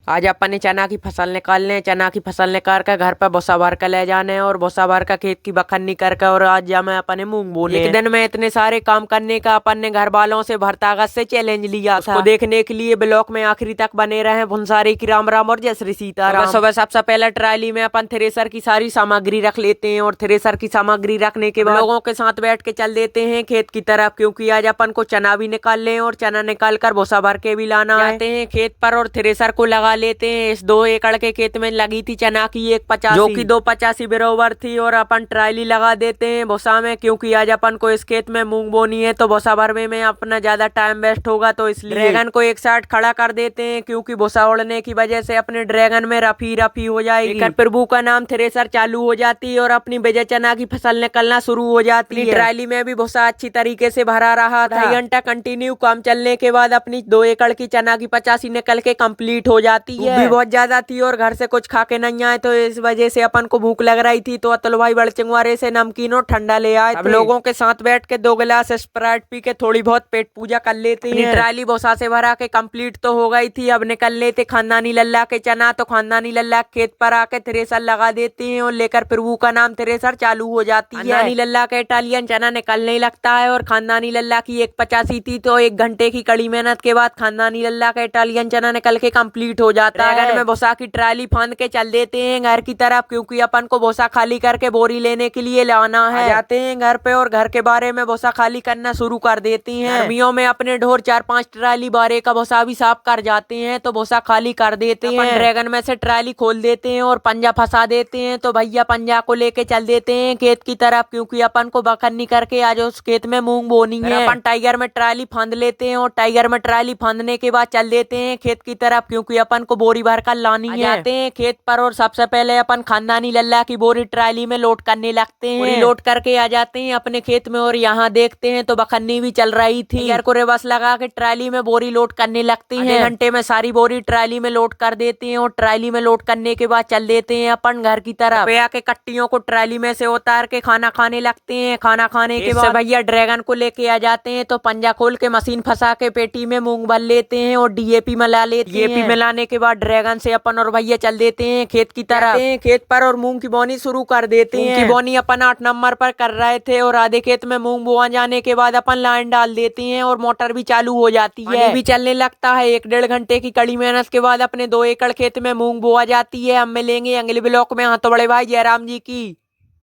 आज अपन ने चना की फसल निकालने, चना की फसल निकाल कर घर पर भूसा भर कर ले जाने और भूसा भर कर खेत की बखन्नी कर कर और आज जामे अपन ने मूंग बोने। एक दिन में इतने सारे काम करने का अपन ने घर वालों से भरतागत से चैलेंज लिया था। उसको देखने के लिए ब्लॉक में आखिरी तक बने रहे भुनसारी की राम राम और जय श्री सीताराम। सुबह सबसे पहले ट्राली में अपन थ्रेसर की सारी सामग्री रख लेते हैं और थ्रेसर की सामग्री रखने के बाद लोगों के साथ बैठ के चल देते हैं खेत की तरफ, क्योंकि आज अपन को चना भी निकाल ले और चना निकाल कर भूसा भर के भी लाना जाते हैं खेत पर और थ्रेसर को लगा लेते हैं। इस 2 एकड़ के खेत में लगी थी चना की 1.85 जो कि 2.85 बराबर थी और अपन ट्राली लगा देते हैं भूसा में, क्योंकि आज अपन को इस खेत में मूंग बोनी है तो भूसा भरने में अपना ज्यादा टाइम वेस्ट होगा, तो इसलिए ड्रैगन को एक साइड खड़ा कर देते हैं, क्योंकि भूसा उड़ने की वजह से अपने ड्रैगन में रफी रफी हो जाएगी। प्रभु का नाम थ्रेसर चालू हो जाती है और अपनी विजय चना की फसल निकलना शुरू हो जाती है। ट्राली में भी भूसा अच्छी तरीके से भरा रहा था। 2 घंटा कंटिन्यू काम चलने के बाद अपनी 2 एकड़ की चना की 85 निकल के कंप्लीट हो जाती है। भी बहुत ज्यादा थी और घर से कुछ खा के नहीं आए, तो इस वजह से अपन को भूख लग रही थी, तो अतुल भाई बड़चिंगवारे से नमकीन और ठंडा ले आए। अब लोगों के साथ बैठ के 2 गिलास स्प्राइट पी के थोड़ी बहुत पेट पूजा कर लेते हैं। ट्राली भूसा से भरा के कंप्लीट तो हो गई थी। अब निकल लेते खानदानी लल्ला के चना, तो खानदानी लल्ला खेत पर आके थ्रेसर लगा देते हैं और लेकर प्रभु का नाम थ्रेसर चालू हो जाती है। खानदानी लल्ला का इटालियन चना निकलने लगता है और खानदानी लल्ला की 1.85 थी, तो 1 घंटे की कड़ी मेहनत के बाद खानदानी लल्ला का इटालियन चना निकल के कंप्लीट हो जाता है। में भूसा की ट्राली फांद के चल देते हैं घर की तरफ, क्योंकि अपन को भूसा खाली करके बोरी लेने के लिए लाना है। जाते हैं घर पे और घर के बारे में भूसा खाली करना शुरू कर देती हैं। गर्मियों में अपने ढोर 4-5 ट्राली बारे का भूसा भी साफ कर जाते हैं, तो भूसा खाली कर देते हैं। ड्रैगन में से ट्राली खोल देते हैं और पंजा फंसा देते हैं, तो भैया पंजा को लेके चल देते हैं खेत की तरफ, क्योंकि अपन को बखन्नी करके आज उस खेत में मूंग बोनी है। अपन टाइगर में ट्राली फांद लेते हैं और टाइगर में ट्राली फांदने के बाद चल देते हैं खेत की तरफ, क्योंकि अपन को बोरी भर कर लानी है। जाते हैं खेत पर और सबसे पहले अपन खानदानी लल्ला की बोरी ट्राली में लोड करने लगते हैं। बोरी लोड करके आ जाते हैं अपने खेत में और यहाँ देखते हैं तो बखन्नी भी चल रही थी। टाइगर को रिवर्स लगा के ट्राली में बोरी लोड करने लगते हैं। 1 घंटे में सारी बोरी ट्राली में लोड कर देते हैं और ट्राली में लोड करने के बाद चल देते हैं अपन घर की तरफ। भैया के कट्टियों को ट्राली में से उतार के खाना खाने लगते हैं। खाना खाने के बाद भैया ड्रैगन को लेके आ जाते हैं, तो पंजा खोल के मशीन फंसा के पेटी में मूंग भर लेते हैं और डीएपी मिला लेते हैं। डीएपी मिलाने के बाद ड्रैगन से अपन और भैया चल देते हैं खेत की तरफ। खेत पर और मूंग की बोनी शुरू कर देते हैं। बोनी अपन 8 नंबर पर कर रहे थे और आधे खेत में मूंग बोआ जाने के बाद अपन लाइन डाल देते हैं और मोटर भी चालू हो जाती है। भी चलने लगता है। 1-1.5 घंटे की कड़ी मेहनत के बाद अपने 2 एकड़ खेत में मूंग बोआ जाती है। हम मिलेंगे अगले ब्लॉक में। हाँ तो बड़े भाई जयराम जी की।